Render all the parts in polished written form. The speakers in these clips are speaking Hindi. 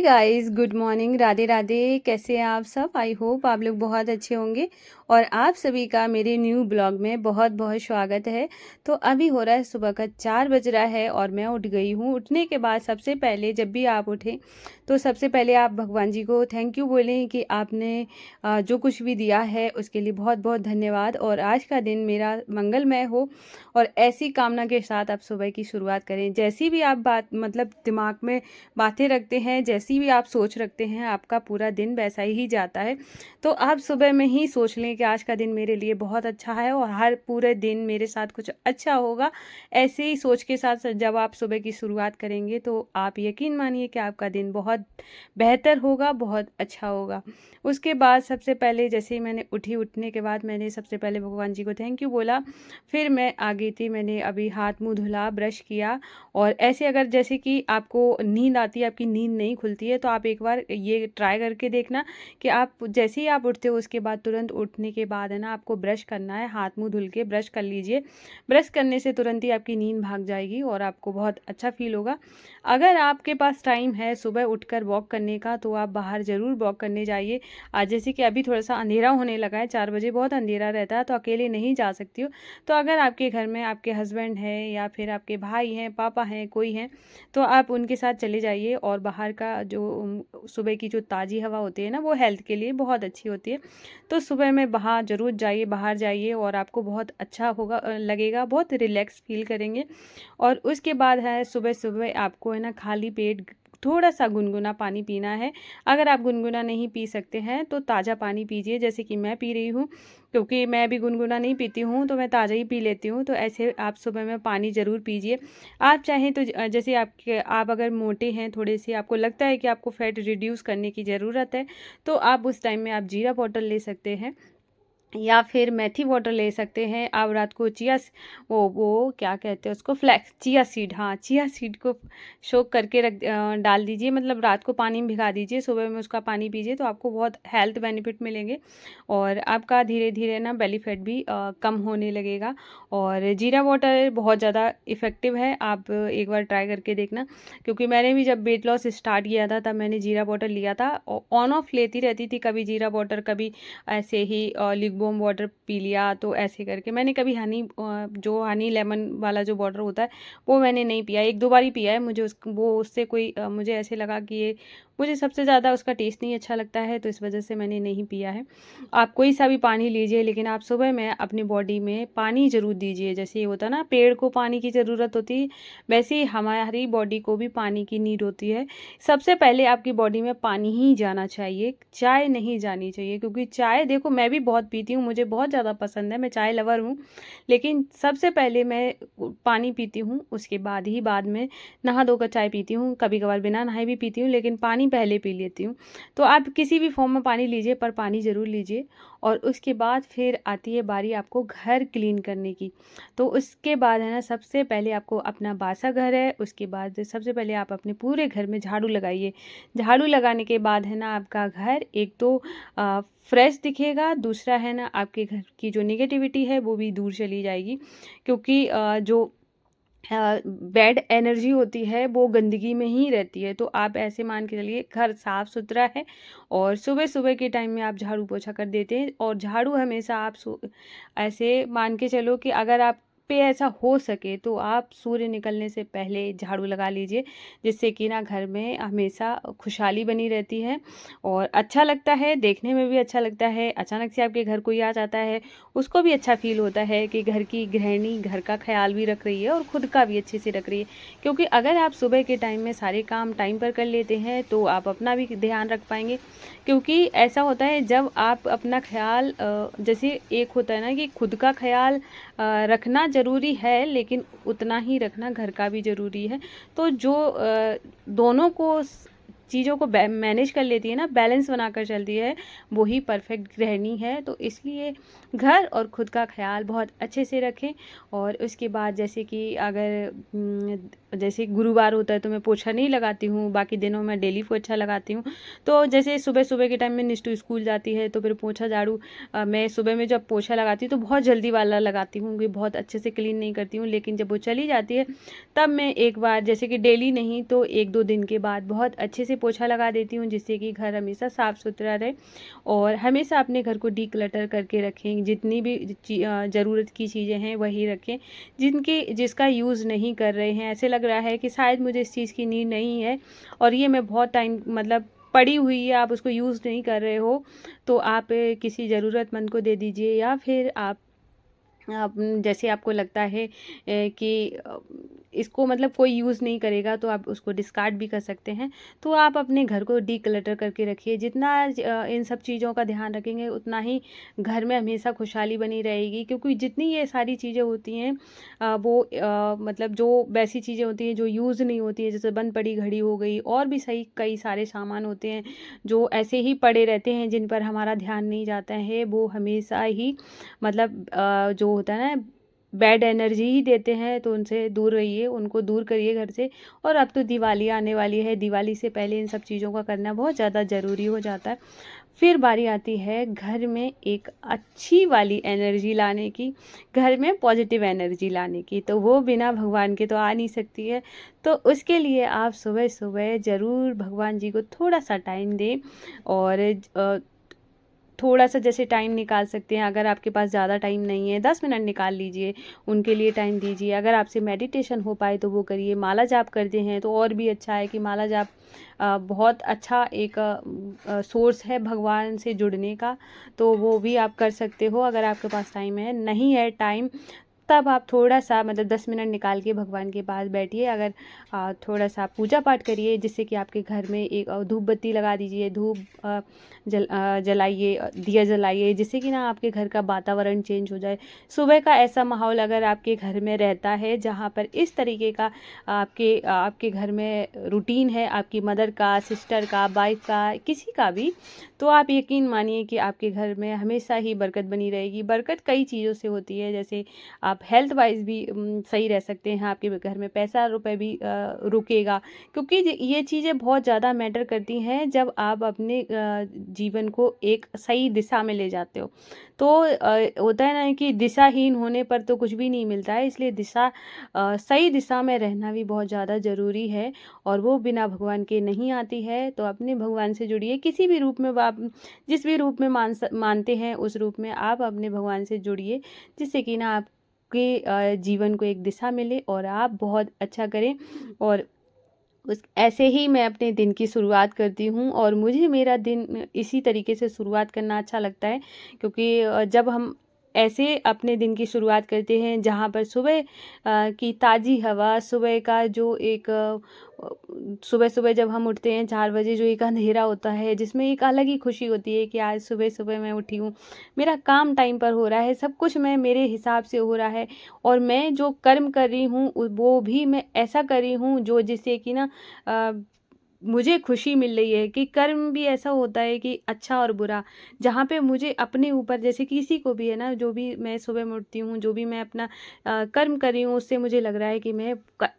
हे guys, good morning, Radhe Radhe. कैसे हैं आप सब? आई होप आप लोग बहुत अच्छे होंगे और आप सभी का मेरे न्यू ब्लॉग में बहुत बहुत स्वागत है। तो अभी हो रहा है सुबह का 4 बज रहा है और मैं उठ गई हूँ। उठने के बाद सबसे पहले जब भी आप उठें तो सबसे पहले आप भगवान जी को थैंक यू बोलें कि आपने जो कुछ भी दिया है उसके लिए बहुत बहुत धन्यवाद और आज का दिन मेरा मंगलमय हो और ऐसी कामना के साथ आप सुबह की शुरुआत करें। जैसी भी आप बात मतलब दिमाग में बातें रखते हैं, जैसी भी आप सोच रखते हैं, आपका पूरा दिन वैसा ही जाता है। तो आप सुबह में ही सोच लें कि आज का दिन मेरे लिए बहुत अच्छा है और हर पूरे दिन मेरे साथ कुछ अच्छा होगा। ऐसे ही सोच के साथ जब आप सुबह की शुरुआत करेंगे तो आप यकीन मानिए कि आपका दिन बहुत बेहतर होगा, बहुत अच्छा होगा। उसके बाद सबसे पहले जैसे ही मैंने उठने के बाद मैंने सबसे पहले भगवान जी को थैंक यू बोला। फिर मैं आ गई थी, मैंने अभी हाथ मुँह धुला, ब्रश किया और ऐसे अगर जैसे कि आपको नींद आती है, आपकी नींद नहीं खुलती है, तो आप एक बार ये ट्राई करके देखना कि आप जैसे ही आप उठते हो उसके बाद तुरंत उठने के बाद है ना आपको ब्रश करना है। हाथ मुंह धुल के ब्रश कर लीजिए। ब्रश करने से तुरंत ही आपकी नींद भाग जाएगी और आपको बहुत अच्छा फील होगा। अगर आपके पास टाइम है सुबह उठकर वॉक करने का तो आप बाहर ज़रूर वॉक करने जाइए। आज जैसे कि अभी थोड़ा सा अंधेरा होने लगा है, 4 बजे बहुत अंधेरा रहता है तो अकेले नहीं जा सकती हो। तो अगर आपके घर में आपके हस्बैंड हैं या फिर आपके भाई हैं, पापा हैं, कोई हैं, तो आप उनके साथ चले जाइए। और बाहर का जो सुबह की जो ताज़ी हवा होती है ना वो हेल्थ के लिए बहुत अच्छी होती है। तो सुबह में बाहर ज़रूर जाइए, बाहर जाइए और आपको बहुत अच्छा होगा, लगेगा, बहुत रिलैक्स फील करेंगे। और उसके बाद है सुबह सुबह आपको है ना खाली पेट थोड़ा सा गुनगुना पानी पीना है। अगर आप गुनगुना नहीं पी सकते हैं तो ताज़ा पानी पीजिए, जैसे कि मैं पी रही हूँ। क्योंकि मैं भी गुनगुना नहीं पीती हूँ तो मैं ताज़ा ही पी लेती हूँ। तो ऐसे आप सुबह में पानी ज़रूर पीजिए। आप चाहें तो जैसे आप अगर मोटे हैं थोड़े से, आपको लगता है कि आपको फैट रिड्यूस करने की ज़रूरत है, तो आप उस टाइम में आप जीरा वाटर ले सकते हैं या फिर मेथी वाटर ले सकते हैं। आप रात को वो क्या कहते हैं उसको, फ्लैक्स चिया सीड, हाँ चिया सीड को सोक करके डाल दीजिए, मतलब रात को पानी में भिगा दीजिए, सुबह में उसका पानी पीजिए तो आपको बहुत हेल्थ बेनिफिट मिलेंगे और आपका धीरे धीरे ना बेली फैट भी कम होने लगेगा। और जीरा वाटर बहुत ज़्यादा इफ़ेक्टिव है, आप एक बार ट्राई करके देखना। क्योंकि मैंने भी जब वेट लॉस स्टार्ट किया था तब मैंने जीरा वाटर लिया था, ऑन ऑफ लेती रहती थी, कभी जीरा वाटर, कभी ऐसे ही लिगबोम वाटर पी लिया। तो ऐसे करके मैंने कभी जो हनी लेमन वाला जो वाटर होता है वो मैंने नहीं पिया, एक दो बार ही पिया है। मुझे उससे कोई मुझे ऐसे लगा कि ये मुझे सबसे ज़्यादा उसका टेस्ट नहीं अच्छा लगता है, तो इस वजह से मैंने नहीं पिया है। आप कोई सा भी पानी लीजिए लेकिन आप सुबह में अपनी बॉडी में पानी ज़रूर दीजिए। जैसे ये होता है ना पेड़ को पानी की ज़रूरत होती है, वैसे ही हमारी बॉडी को भी पानी की नीड होती है। सबसे पहले आपकी बॉडी में पानी ही जाना चाहिए, चाय नहीं जानी चाहिए। क्योंकि चाय देखो मैं भी बहुत पीती हूँ, मुझे बहुत ज़्यादा पसंद है, मैं चाय लवर हूँ। लेकिन सबसे पहले मैं पानी पीती हूँ, उसके बाद में नहा धोकर चाय पीती हूँ। कभी कभार बिना नहाए भी पीती हूँ लेकिन पानी पहले पी लेती हूँ। तो आप किसी भी फॉर्म में पानी लीजिए पर पानी ज़रूर लीजिए। और उसके बाद फिर आती है बारी आपको घर क्लीन करने की। तो उसके बाद है ना सबसे पहले आपको अपना बासा घर है, उसके बाद सबसे पहले आप अपने पूरे घर में झाड़ू लगाइए। झाड़ू लगाने के बाद है ना आपका घर एक तो फ्रेश दिखेगा, दूसरा है ना आपके घर की जो निगेटिविटी है वो भी दूर चली जाएगी। क्योंकि जो बैड एनर्जी होती है वो गंदगी में ही रहती है। तो आप ऐसे मान के चलिए घर साफ़ सुथरा है और सुबह सुबह के टाइम में आप झाड़ू पोछा कर देते हैं। और झाड़ू हमेशा आप ऐसे मान के चलो कि अगर आप पे ऐसा हो सके तो आप सूर्य निकलने से पहले झाड़ू लगा लीजिए, जिससे कि ना घर में हमेशा खुशहाली बनी रहती है और अच्छा लगता है, देखने में भी अच्छा लगता है। अचानक से आपके घर कोई आ जाता है, उसको भी अच्छा फील होता है कि घर की गृहिणी घर का ख्याल भी रख रही है और खुद का भी अच्छे से रख रही है। क्योंकि अगर आप सुबह के टाइम में सारे काम टाइम पर कर लेते हैं तो आप अपना भी ध्यान रख पाएंगे। क्योंकि ऐसा होता है जब आप अपना ख्याल जैसे एक होता है ना कि खुद का ख्याल रखना ज़रूरी है लेकिन उतना ही रखना घर का भी ज़रूरी है। तो जो दोनों को चीज़ों को मैनेज कर लेती है ना, बैलेंस बनाकर चलती है, वही परफेक्ट गृहिणी है। तो इसलिए घर और खुद का ख्याल बहुत अच्छे से रखें। और उसके बाद जैसे कि अगर जैसे गुरुवार होता है तो मैं पोछा नहीं लगाती हूँ, बाकी दिनों में डेली पोछा लगाती हूँ। तो जैसे सुबह सुबह के टाइम में निष्ठू स्कूल जाती है तो फिर पोछा झाड़ू मैं सुबह में जब पोछा लगाती हूँ तो बहुत जल्दी वाला लगाती हूँ कि बहुत अच्छे से क्लीन नहीं करती हूँ। लेकिन जब वो चली जाती है तब मैं एक बार, जैसे कि डेली नहीं तो एक दो दिन के बाद बहुत अच्छे से पोछा लगा देती हूँ, जिससे कि घर हमेशा साफ़ सुथरा रहे। और हमेशा अपने घर को डीक्लटर करके रखें, जितनी भी ज़रूरत की चीज़ें हैं वही रखें, जिसका यूज़ नहीं कर रहे हैं, ऐसे लग रहा है कि शायद मुझे इस चीज़ की नीड नहीं है और ये मैं बहुत टाइम मतलब पड़ी हुई है, आप उसको यूज़ नहीं कर रहे हो, तो आप किसी ज़रूरतमंद को दे दीजिए। या फिर आप जैसे आपको लगता है कि इसको मतलब कोई यूज़ नहीं करेगा, तो आप उसको डिस्कार्ड भी कर सकते हैं। तो आप अपने घर को डीक्लटर करके रखिए। जितना इन सब चीज़ों का ध्यान रखेंगे उतना ही घर में हमेशा खुशहाली बनी रहेगी, क्योंकि जितनी ये सारी चीज़ें होती हैं वो मतलब जो वैसी चीज़ें होती हैं जो यूज़ नहीं होती हैं, जैसे बंद पड़ी घड़ी हो गई, और भी सही कई सारे सामान होते हैं जो ऐसे ही पड़े रहते हैं, जिन पर हमारा ध्यान नहीं जाता है। वो हमेशा ही मतलब जो होता है ना, बैड एनर्जी ही देते हैं, तो उनसे दूर रहिए, उनको दूर करिए घर से। और अब तो दिवाली आने वाली है, दिवाली से पहले इन सब चीज़ों का करना बहुत ज़्यादा ज़रूरी हो जाता है। फिर बारी आती है घर में एक अच्छी वाली एनर्जी लाने की, घर में पॉजिटिव एनर्जी लाने की, तो वो बिना भगवान के तो आ नहीं सकती है। तो उसके लिए आप सुबह सुबह ज़रूर भगवान जी को थोड़ा सा टाइम दें, और थोड़ा सा जैसे टाइम निकाल सकते हैं। अगर आपके पास ज़्यादा टाइम नहीं है, 10 मिनट निकाल लीजिए, उनके लिए टाइम दीजिए। अगर आपसे मेडिटेशन हो पाए तो वो करिए। माला जाप करते हैं तो और भी अच्छा है कि माला जाप बहुत अच्छा एक सोर्स है भगवान से जुड़ने का, तो वो भी आप कर सकते हो अगर आपके पास टाइम है। नहीं है टाइम, तब आप थोड़ा सा मतलब 10 मिनट निकाल के भगवान के पास बैठिए। अगर थोड़ा सा पूजा पाठ करिए, जिससे कि आपके घर में एक धूप बत्ती लगा दीजिए, धूप जलाइए, दिया जलाइए, जिससे कि ना आपके घर का वातावरण चेंज हो जाए। सुबह का ऐसा माहौल अगर आपके घर में रहता है जहाँ पर इस तरीके का आपके घर में रूटीन है, आपकी मदर का, सिस्टर का, वाइफ का, किसी का भी, तो आप यकीन मानिए कि आपके घर में हमेशा ही बरकत बनी रहेगी। बरकत कई चीज़ों से होती है, जैसे आप हेल्थ वाइज भी सही रह सकते हैं, आपके घर में पैसा रुपए भी रुकेगा, क्योंकि ये चीज़ें बहुत ज़्यादा मैटर करती हैं जब आप अपने जीवन को एक सही दिशा में ले जाते हो। तो होता है ना कि दिशाहीन होने पर तो कुछ भी नहीं मिलता है, इसलिए सही दिशा में रहना भी बहुत ज़्यादा ज़रूरी है, और वो बिना भगवान के नहीं आती है। तो अपने भगवान से जुड़िए, किसी भी रूप में आप जिस भी रूप में मानते हैं उस रूप में आप अपने भगवान से जुड़िए, जिससे कि ना आप के जीवन को एक दिशा मिले और आप बहुत अच्छा करें। और उस ऐसे ही मैं अपने दिन की शुरुआत करती हूँ, और मुझे मेरा दिन इसी तरीके से शुरुआत करना अच्छा लगता है, क्योंकि जब हम ऐसे अपने दिन की शुरुआत करते हैं जहाँ पर सुबह की ताज़ी हवा, सुबह का जो एक सुबह सुबह जब हम उठते हैं 4 बजे, जो एक अंधेरा होता है, जिसमें एक अलग ही खुशी होती है कि आज सुबह सुबह मैं उठी हूँ, मेरा काम टाइम पर हो रहा है, सब कुछ मैं मेरे हिसाब से हो रहा है, और मैं जो कर्म कर रही हूँ वो भी मैं ऐसा कर रही हूँ जो जिससे कि ना अ, मुझे खुशी मिल रही है। कि कर्म भी ऐसा होता है कि अच्छा और बुरा, जहाँ पे मुझे अपने ऊपर, जैसे किसी को भी है ना, जो भी मैं सुबह में उठती हूँ, जो भी मैं अपना कर्म कर रही हूँ, उससे मुझे लग रहा है कि मैं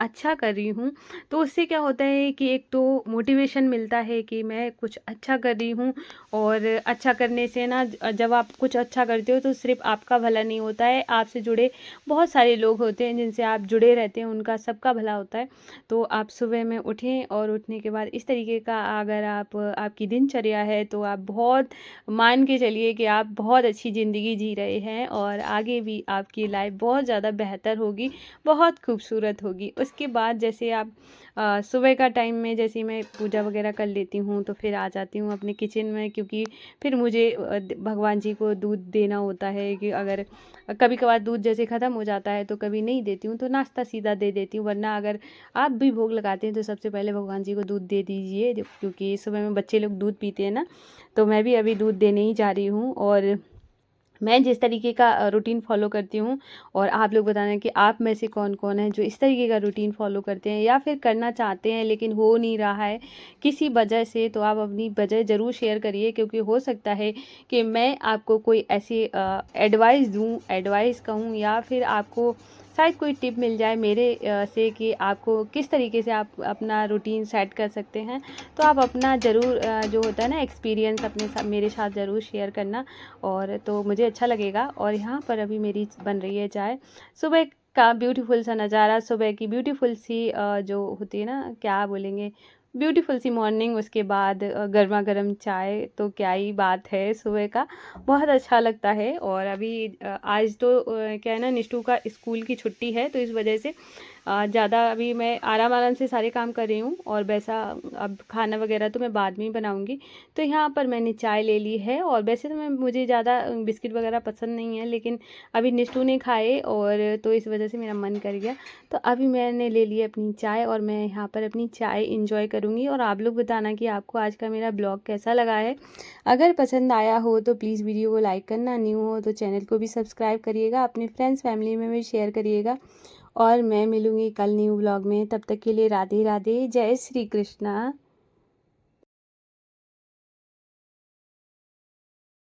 अच्छा कर रही हूँ, तो उससे क्या होता है कि एक तो मोटिवेशन मिलता है कि मैं कुछ अच्छा कर रही हूँ। और अच्छा करने से ना, जब आप कुछ अच्छा करते हो तो सिर्फ आपका भला नहीं होता है, आपसे जुड़े बहुत सारे लोग होते हैं जिनसे आप जुड़े रहते हैं, उनका सबका भला होता है। तो आप सुबह में उठें, और उठने के बाद इस तरीके का अगर आपकी दिनचर्या है, तो आप बहुत मान के चलिए कि आप बहुत अच्छी ज़िंदगी जी रहे हैं, और आगे भी आपकी लाइफ बहुत ज़्यादा बेहतर होगी, बहुत खूबसूरत होगी। उसके बाद जैसे आप सुबह का टाइम में जैसे मैं पूजा वगैरह कर लेती हूँ, तो फिर आ जाती हूँ अपने किचन में, क्योंकि फिर मुझे भगवान जी को दूध देना होता है। कि अगर कभी कभार दूध जैसे ख़त्म हो जाता है तो कभी नहीं देती हूँ, तो नाश्ता सीधा दे देती हूँ। वरना अगर आप भी भोग लगाते हैं तो सबसे पहले भगवान जी को दूध दे दीजिए, क्योंकि सुबह में बच्चे लोग दूध पीते हैं ना, तो मैं भी अभी दूध देने ही जा रही हूँ। और मैं जिस तरीके का रूटीन फॉलो करती हूँ, और आप लोग बताना कि आप में से कौन कौन है जो इस तरीके का रूटीन फॉलो करते हैं, या फिर करना चाहते हैं लेकिन हो नहीं रहा है किसी वजह से, तो आप अपनी वजह ज़रूर शेयर करिए, क्योंकि हो सकता है कि मैं आपको कोई ऐसी एडवाइस कहूँ, या फिर आपको शायद कोई टिप मिल जाए मेरे से कि आपको किस तरीके से आप अपना रूटीन सेट कर सकते हैं। तो आप अपना ज़रूर जो होता है ना एक्सपीरियंस अपने साथ मेरे साथ ज़रूर शेयर करना, और तो मुझे अच्छा लगेगा। और यहाँ पर अभी मेरी बन रही है चाय। सुबह का ब्यूटीफुल सा नज़ारा, सुबह की ब्यूटीफुल सी जो होती है ना, क्या बोलेंगे, ब्यूटीफुल सी मॉर्निंग, उसके बाद गर्मा गर्म चाय, तो क्या ही बात है सुबह का। बहुत अच्छा लगता है। और अभी आज तो क्या है ना, निष्ठू का स्कूल की छुट्टी है, तो इस वजह से ज़्यादा अभी मैं आराम आराम से सारे काम कर रही हूँ। और वैसा अब खाना वगैरह तो मैं बाद में ही बनाऊँगी। तो यहाँ पर मैंने चाय ले ली है। और वैसे तो मुझे ज़्यादा बिस्किट वगैरह पसंद नहीं है, लेकिन अभी निष्ठू ने खाए और तो इस वजह से मेरा मन कर गया। तो अभी मैंने ले ली अपनी चाय और मैं यहाँ पर अपनी चाय इंजॉय करूँगी। और आप लोग बताना कि आपको आज का मेरा ब्लॉग कैसा लगा है। अगर पसंद आया हो तो प्लीज़ वीडियो को लाइक करना, न्यू हो तो चैनल को भी सब्सक्राइब करिएगा, अपने फ्रेंड्स फैमिली में भी शेयर करिएगा। और मैं मिलूँगी कल न्यू ब्लॉग में। तब तक के लिए राधे राधे, जय श्री कृष्णा।